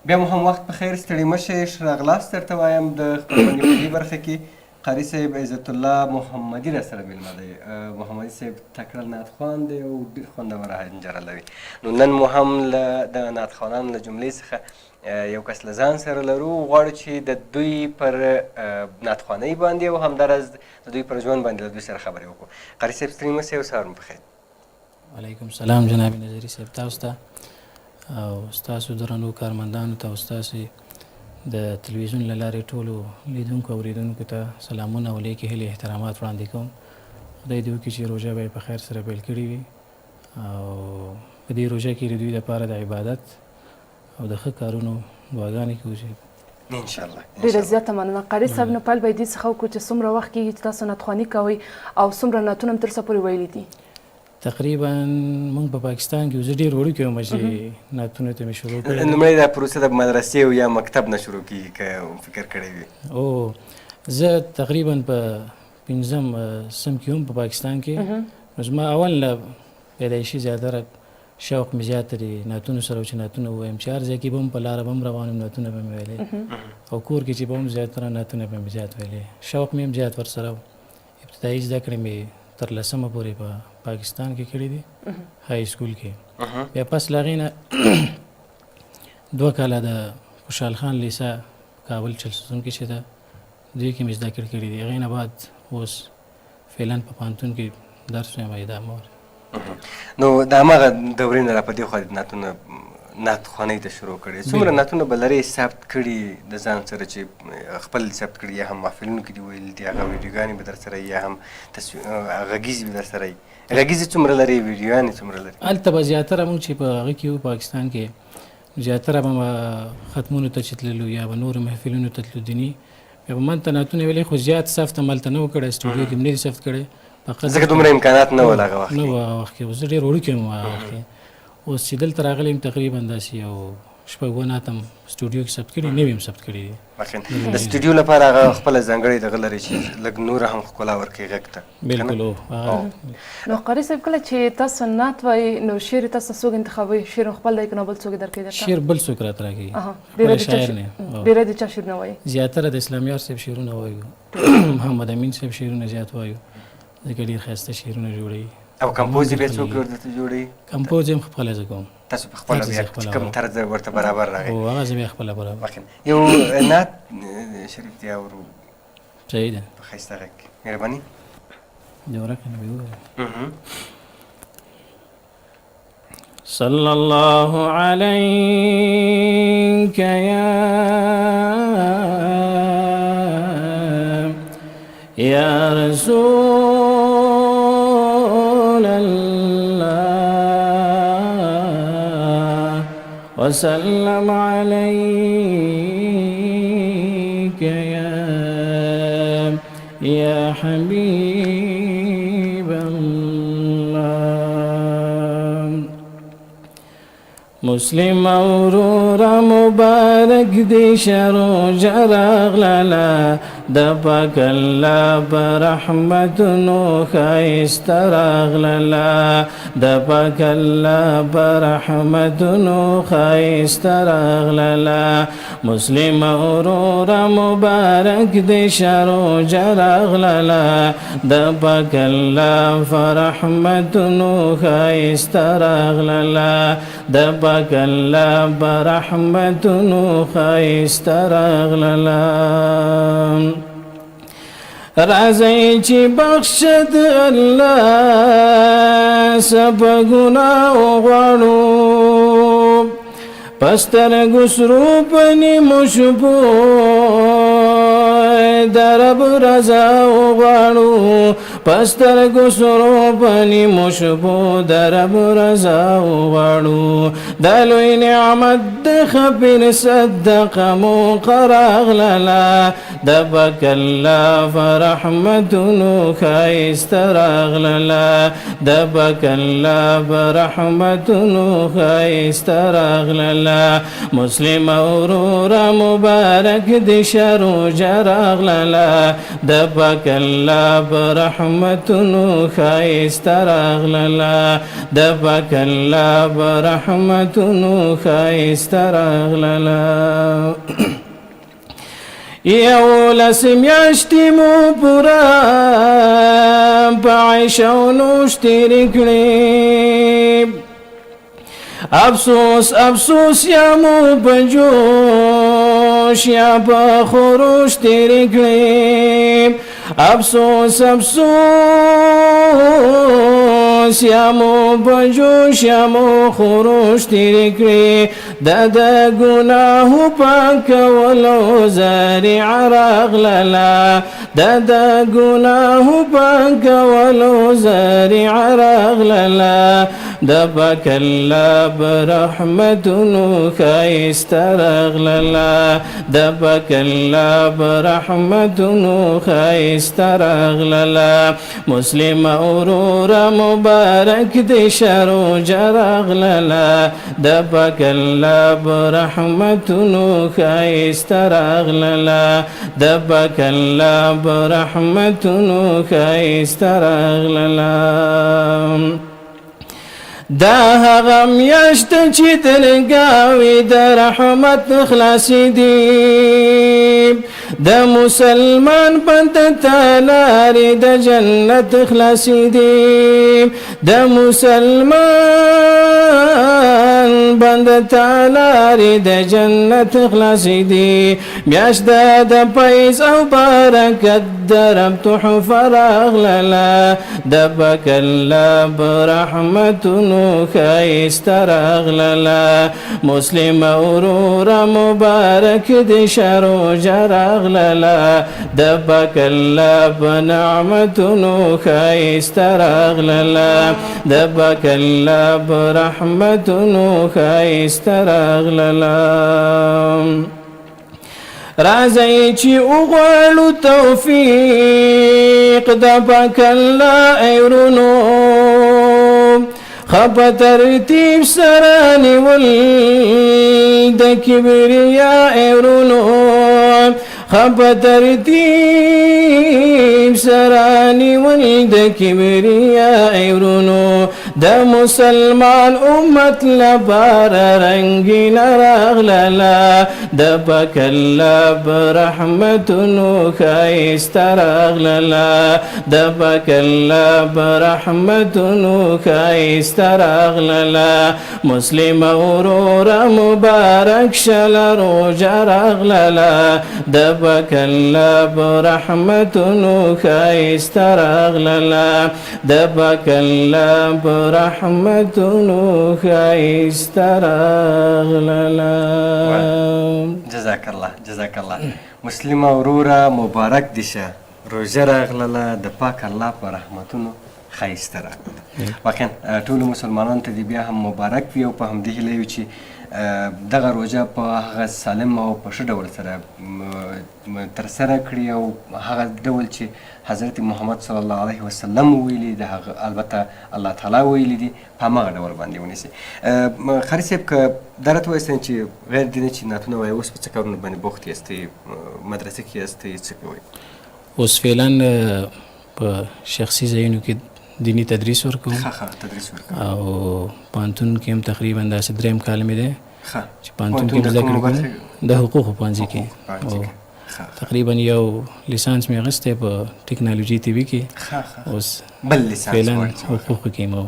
بیا مو هم وخت په خیر، ستړي مه شئ. ښه راغلاست درته وایم. د خپرونې په دې برخه کې قاري صاحب عزت الله محمدي را سره مېلمه دی. محمدي صاحب تکړه نعتخوان دی او ډېر خوندوره حنجره لري. نو نن مو هم له د نعتخوانانو له جملې څخه یو کس له ځان سره لرو. غواړو چې د دوی پر نعتخوانۍ باندې او همداراز د دوی پر ژوند باندې له دوی سره خبرې وکړو. قاري صاحب ستړي مه شئ او سهار مو په خیر. وعلیکم السلام جناب نظري صاحب، تاسو ته او ستاسو درنو کارمندانو ته او ستاسې د تلویزیون له لارې ټولو لیدونکو او اورېدونکو ته سلامونه او لیکې هیلې احترامات وړاندې کوم. خدای دې وکړي چې روژه به یې په خیر سره پیل کړې وي او په دې روژه کې د دوی لپاره د عبادت او د ښه کارونو دعاګانې کوو چې انشاءالله. ډېره زیاته مننه. قاري صاحب نه پیل به یې دې څخه وکړو چې څومره وخت کېږي چې تاسو نعتخواني کوئ او څومره نعتونه هم تر اوسه پورې ویلي دي؟ تقریبا موږ په پاکستان کې زه ډېر وړوکی وم چې نعتونو ته مې شروع کړی. لومړی دا پروسه د مدرسې او یا مکتب نه شروع کېږي که فکر کړی وي؟ او زه تقریبا په 5م سم کې وم په پاکستان کې. نو زما اول له پیدایشي زیاتره شوق مې زیات دی نعتونو سره، چې نعتونه ووایم چې هر ځای کې به هم په لاره به هم روان یم نعتونه به مې ویلې او کور کې چې به هم زیاتره نعتونه به مې زیات ویلې. شوق مې هم زیات ورسره و. ابتدایي زده کړې مې تر 10مه پورې په پاکستان کې کړي دي، های سکول کې. بیا پس له هغې نه 2 کاله د خوشحال خان لیسه کابل چلسزون کې چې ده دوی کې مې زده کړې کړي دي. هغې نه بعد اوس فعلا په پوهنتون کې درس وایم ادامه ورکوم. نو د هماغه دورې نه را په دې خوا نعتونه نعتخوانۍ ته شروع کړې. څومره نعتونه به لرې ثبت کړي د ځان سره چې خپل ثبت کړي یا هم محفلونو کې دي ویل دي، هغه ویډیوګانې به در سره یا هم غږیزې به در سره وي؟ غږیزې څومره لرې، ویډیوګانې څومره لرې؟ هلته به زیاتره موږ چې په هغه کې وو پاکستان کې زیاتره به ختمونو ته چې تللو یا به نورو محفلونو ته تللو دیني، بیا به ما ته نعتونه ویلې خو زیات ثبت هم هلته نه و کړی، سټوډیو کې هم نه دي ثبت کړی. ځکه دومره امکانات نه ول هغه وخت کې. نه و هغه وخت کې، زه ډېر وړوکی وم هغه وخت کې. اوس چې دلته راغلی یم تقریبا داسې یو 6 نعت هم سټوډیو کې ثبت کړي، نوي هم ثبت کړي دي. د سټوډیو لپاره هغه خپله ځانګړې دغه لري چې لږ نوره هم ښکلا ورکوي غږ ته. بلکل. نو قاري صاحب کله چې تاسو نعت وایي نو شعر تاسو څوک انتخابوي؟ شعر خپل دی که نو بل څوک درکوي درته؟ شعر بل څوک راته راکوي، ډېری د چا شعر نه وایي؟ زیاتره د اسلامیار صاحب شعرونه وایو، محمد امین صاحب شعرونه زیات وایو ځکه ډېر ښایسته شعرونه جوړوي. او کمپوز یې بیا څوک ورته جوړوي؟ کمپوز یې هم خپله زه کوم. تاسو په خپله بیا کوم طرز ورته برابر راغی؟ او هغه زه بیا خپله برابر. یو نعت شریف دی اورو. صحیح ده. په ښایسته غږ کې مهرباني. د ورکه نه ویو. صلی الله علیک یا رسول الله وسلم عليك يا حبيب الله. مسلم اورورا مبارک دی شرو جراغ لالا د پاک الله برحمتونو خایست راغللا د پاک الله برحمتونو خایست راغللا. مسلم اورورا مبارک دی شرو جراغ لالا د پاک الله برحمتونو خایست راغللا د پاک الله برحمتونو خایست راغللا. راځئ چې بخښد الله سبا ګناه وغواړو پسترګو سرو په نیمو شپو د رب رضا وغواړو پسترګو سرو په نیمو شپو د رب رضا وغواړو. دا لوی نعمت د خبر صدقه مو راغللا د پاک الله برحمتونو ښایست راغللا د پاک الله برحمتونو ښایست راغللا. مسلم اورورا مبارک دی شرو جراغللا د پاک الله برحمتونو برحمتونو ښایسته راغلله د پاک الله برحمتونو ښایسته راغلله یولس میاشتې مو پوره په عیش او نوش تېرې کړې افسوس افسوس یا مو په جوش یا په خروش تېرې کړې افسوس افسوس یا مو په جوش یا مو خروش تېرې کړې دا د ګناهو پاکولو ذریعه راغلله دا د ګناهو پاکولو ذریعه راغلله د پاک الله برحمتونو ښایسته راغلله د پاک الله برحمتونو ښایسته راغلله مسلم وروره مبارک دې شه روژه راغلله د پاک الله برحمتونو ښایسته راغلله د پاک الله برحمتونو ښایسته راغلله دا هغه میاشت چې درګاوې د رحمت خلاصې دي د مسلمان بند ته لارې د جنت خلاصې دي د مسلمان بند ته لارې د جنت خلاصې دي میاشت د فیض او برکت د رب تحفه راغلله د پاک الله برحمتونو ښایسته راغلله مسلم وروره مبارک دې شه روژه راغلله د پاک الله په نعمتونو ښایسته راغلله د پاک الله په رحمتونو ښایسته راغلله راځئ چې وغواړو توفیق د پاک الله ای ورونو خپ ترتیب سره نیول د کبریا ای ورونو خپ ترتیب سره نیول د کبریا ای ورونو د مسلمان امت لپاره رنګین راغلله د پاک الله برحمتونو ښایسته راغلله د پاک الله برحمتونو ښایسته راغلله مسلم وروره مبارک شله روژه راغلله د پاک الله برحمتونو ښایسته راغلله د پاک الله برحمتونو ښایسته راغلله جزاک الله جزاک الله مسلم وروره مبارک دې شه روژه راغلله د پاک الله په رحمتونو ښایسته راغلله واقعا ټولو مسلمانانو ته دې بیا هم مبارک وي او په همدې هیله یو چې دغه روژه په هغه سالم او په ښه ډول سره ترسره کړي او هغه ډول چې حضرت محمد صلی الله علیه وسلم ویلي د هغه البته الله تعالی ویلي دي په هماغه ډول باندې ونیسي خاري صاحب که دا راته ووایاست چې غیر دیني چې نعتونه وایي اوس په څه کارونو باندې بوخت یاستئ مدرسې کې یاستئ څه کوئ اوس فعلا په شخصي ځایونو کې دینی تدریس ورکوم تدریس ورکوم او پوهنتون کې هم تقریبا داسې دریم کال مې دی چې پوهنتون کې زده کړې کوم د حقوقو پوهنځي کې او تقریبا یو لیسانس مې اخیستی په ټکنالوژي طبي کې اوس بل لیسانس فعلا حقوقو کې مو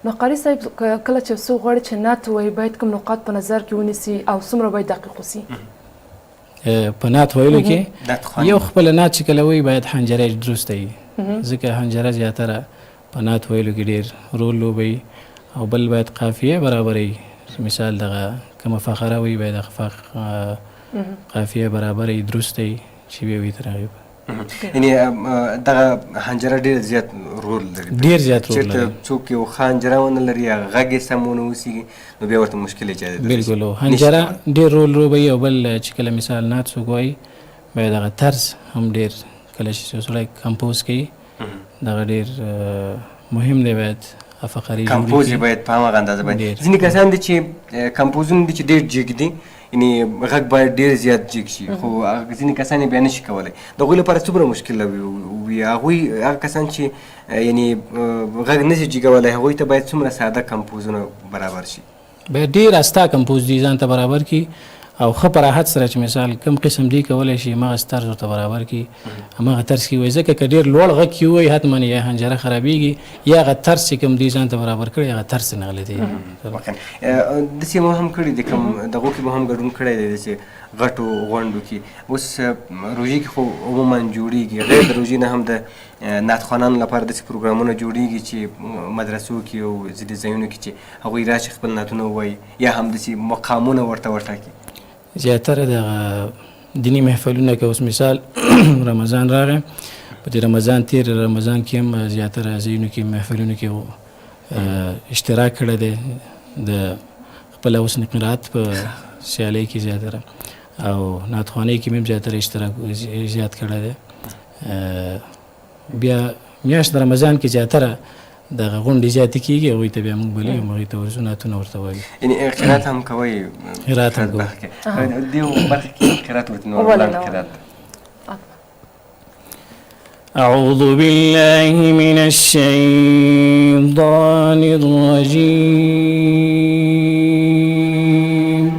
نو قاري صاحب کله چې څوک غواړي چې نعت ووایي باید کوم نقاط په نظر کې ونیسي او څومره باید دقیق وسي په نعت ویلو کې یو خپله نعت چې کله وایي باید حنجره درسته وي ځکه حنجره زیاتره په نعت ویلو کې ډېر رول لوبوي او بل باید قافیه برابروي مثال دغه کومه فقره وي باید قافیه برابروي درسته وي چې بیا وي تر هغې یعنې دغه حنجره ډېر زیات رول لري ډېر زیات رول لري چېرته څوک یو ښه حنجره ونه لري هغه غږ یې سم ونه اوسېږي نو بیا ورته مشکل ایجاد بلکل حنجره ډېر رول لوبوي او بل چې کله مثال نعت څوک وایي باید هغه طرز هم ډېر کله چې سړی کمپوز کوي دغه ډېر مهم دی باید فقرې کمپوز یې باید په هماغه اندازه باندې ځینې کسان دي چې کمپوزونه دي چې ډېر جګ دي یعنې غږ باید ډېر زیات جګ شي خو ځینې کسان یې بیا نه شي کولی د هغوی لپاره څومره مشکل وي هغوی هغه کسان چې یعنې غږ نه شي جګولی هغوی ته باید څومره ساده کمپوزونه برابر شي باید ډېر استا کمپوز دي ځان ته برابر کړي او ښه په راحت سره چې مثال کم قسم دی کولی شي هماغه طرز ورته برابر کړي هماغه طرز کې وایي ځکه که ډېر لوړ غږ کې ووایي حتما یا حنجره خرابېږي یا هغه طرز چې کوم دی ځان ته برابر کړی هغه طرز نه غلطي داسې مو هم کړي دي کوم دغو کې مو هم ګډون کړی دی چې غټو غونډو کې اوس روژې کې خو عموما جوړېږي غیر د روژې نه هم د نعتخوانانو لپاره داسې پروګرامونه جوړېږي چې مدرسو کې او ځینې ځایونو کې چې هغوی راشي خپل نعتونه ووایي یا هم داسې مقامونه ورته وټاکي زیاتره د دینی محفلونه که اوس مثال رمضان راغی په دې رمضان تیر رمضان کې هم زیاتره ځایونو کې محفلونو کې اشتراک کړی دی د خپل حسن قرات په سیالۍ کې زیاتره او نعتخوانۍ کې هم زیاتره اشتراک زیات کړی دی بیا میاشت د رمضان کې زیاتره دغه غونډې زیاتې کېږي هغوی ته بیا موږ بلې هغوی ته ورځو نعتونه ورته وایو یعنې قرات هم کوئ قرات هم کوو دې برخه کې قرات ورته نور قرات أعوذ بالله من الشيطان الرجيم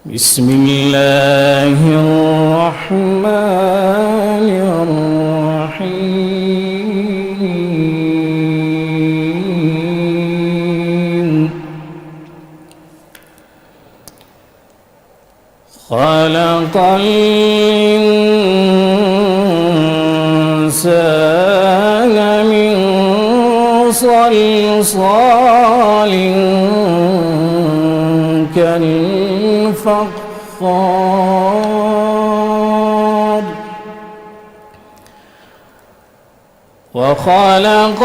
بسم الله الرحمن الرحيم خلق الإنسان من صلصال كالفخار وخلق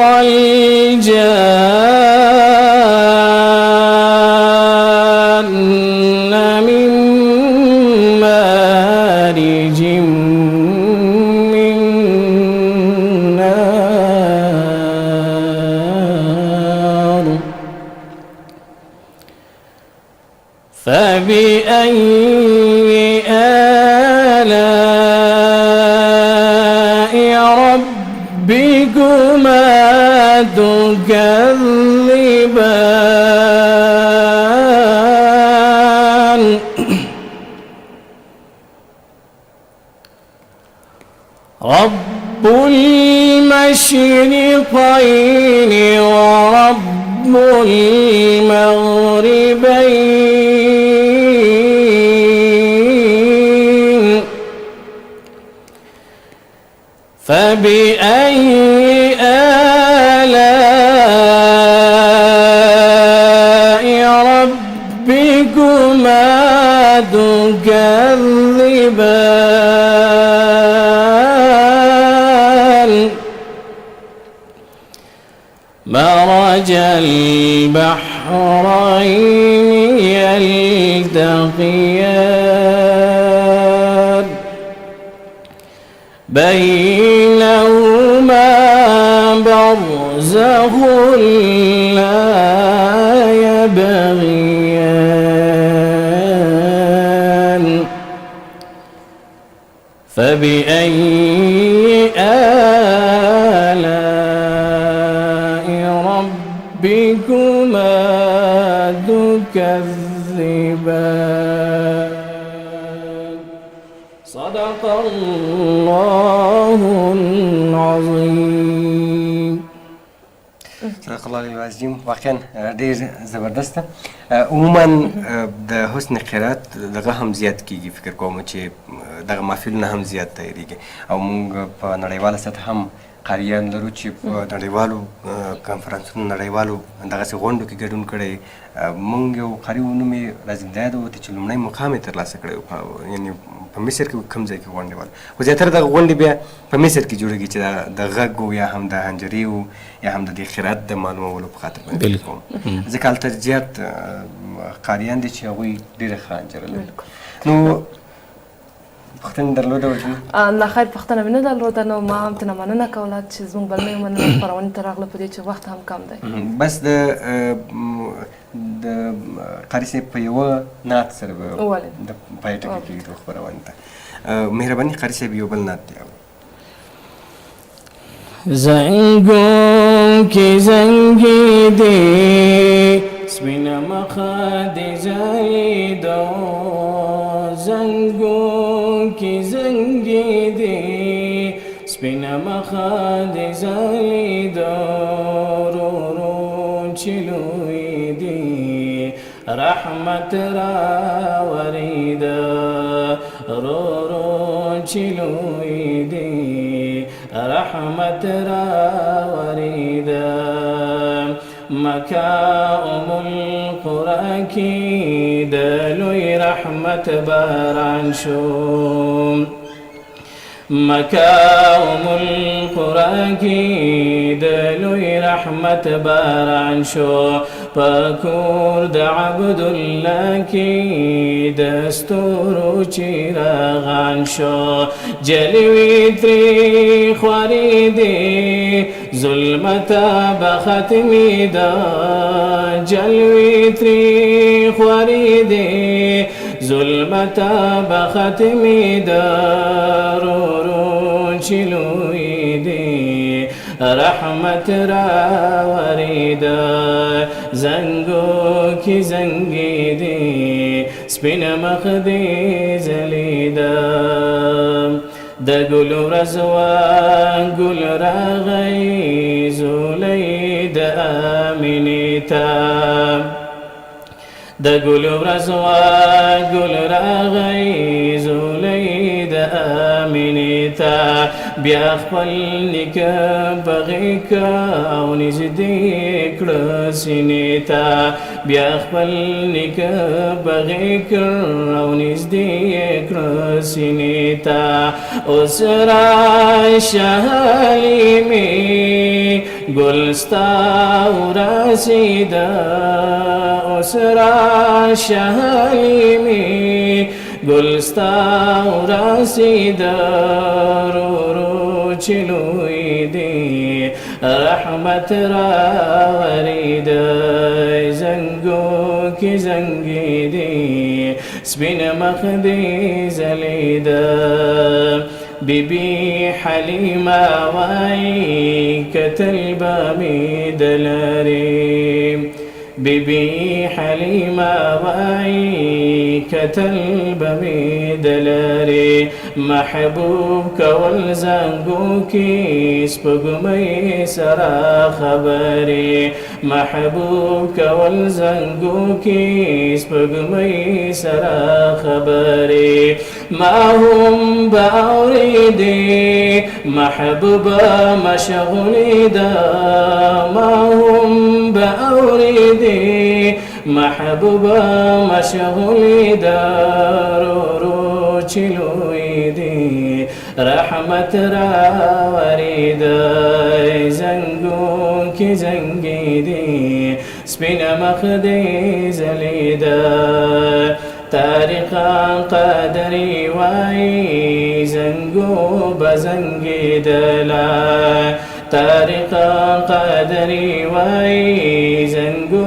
الجان من مارج من نار فبأي آلاء ربكما تكذبان رب المشرقين ورب المغربين فبأي آلاء ربكما تكذبان مرج البحرين يلتقيان بينهما برزخ لا يبغيان فبأي آلاء ربكما تكذبان صدق الله العظيم صدق الله العظیم واقعا ډېر زبردسته عموما د حسن قرات دغه هم زیات کیږي فکر کوم چې دغه محفلونه هم زیات تیریږي او موږ په نړیواله سطح هم قاریان لرو چې په نړیوالو کنفرانسونو نړیوالو دغسې غونډو کې ګډون کړی موږ یو قاري و نوم یې رازقدایه ده وته چې لومړی مقام یې ترلاسه کړی یعنې په مصر کې کوم ځای کې غونډې وال خو زیاتره دغه غونډې بیا په مصر کې جوړېږي چې د غږ یا هم د حنجرې یا هم د دې قرات د معلومولو په خاطر باندې کوم ځکه هلته زیات قاریان دي چې هغوی ډېره ښه حنجره لري نو پوښتنې درلوده وجود نه خیر پوښتنه مې نه درلوده نو ما هم ترنه مننه کوله چې زموږ بلنه یې ومنله خپرونې ته راغله په دې چې وخت هم کم دی. بس د قاري صاحب په یوه نعت سره به د پای ټکی کېږدو خپرونې ته. مهرباني قاري صاحب یو بل نعت دی. زنگوں کی زنگی دے سپین مخد جائی دو زنگوں کی زنگی دے سپین مخد جائی دو رو رو چلوئی دی رحمت را ورید رو رو چلوئی دی رحمت را ورید مکا القرآن کی دلوی رحمت باران شو مکا القرآن کی دلوی رحمت باران شو پاکور د عبدالله کی دستورو چراغان شو جلوی تری خواری دی ظلمتا بختمی دا جلوی تری خواری دی ظلمتا بختمی دا رو رو چلوی دی رحمت را ورید زنگو کی زنگی دی سپین مخ دی زلید د گل رزوا گل راغی زولی د آمینیتا د گل رزوا گل راغی زولی د آمینیتا بیا خپل نیکه بغی کا او نزدې کړه سینې ته بیا خپل نیکه بغی کړه او نزدې کړه سینې ته اوس راشه حلیمې ګل ستا ورسېده اوس راشه حلیمې ګل ستا ورسېده رو رو چلوی دی رحمت را ورید زنگو کی زنگی دی سپین مخ دی زلید بی بی حلیمه وای کتل بامی دلاری بی بی حلیمه وای کتل بامی دلاری محبوب کول زنگو کی سپگمی سرا خبری محبوب کول زنگو کی سپگمی سرا خبری ما هم باوریدی محبوب مشغولی دا ما هم باوریدی محبوب مشغولی دا رو رو چلوی دی رحمت را ورید زنگو کی زنگی دی سپین مخ دی زلید تاریخ قدری وای زنگو بزنگی دلا تاریخ قدری وای زنگو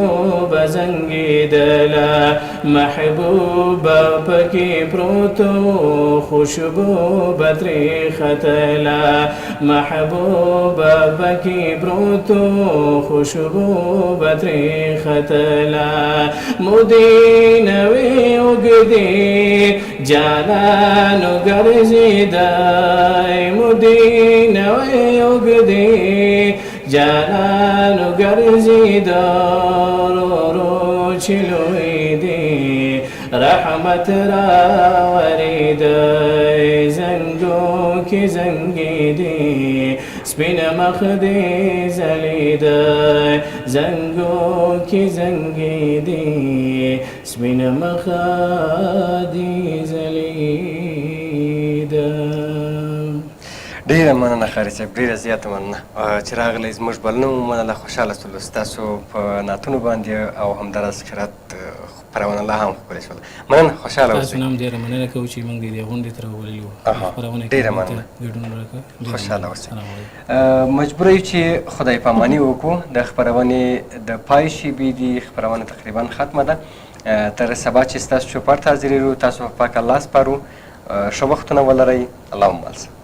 بزنگی دلا محبوب پکی پروتو خوشبو بدری خطلا محبوب پکی پروتو خوشبو بدری خطلا مدینوی اگدی جانانو گرزیدای مدینوی اگدی جانانو گرزیدار رو چلوی دی رحمت را ورید زنگو کی زنگی دی سپین مخ دی زلید زنگو کی زنگی دی سپین مخ دی زلید. ډیره مننه قاري صاحب ډیره زیاته مننه چې راغلی زموږ بلنه ومنله خوشحاله شولو ستاسو په نعتونو باندې او همداراز قرات خپرونه لا هم ښکلې شوله. مننه، خوشحاله اوسئ. تاسو نه هم ډېره مننه کوو چې موږ دې غونډې ته راولي وو. خپرونه کې ډېره مننه. ګډون راکړه. خوشحاله اوسئ. مجبوره یو چې خدای پاماني وکړو. د خپرونې د پای شیبې دي، خپرونه تقریبا ختمه ده. تر سبا چې ستاسو چوپړ ته حاضرېږو، تاسو په پاک الله سپارو. ښه وختونه ولرئ. الله مو مل شه.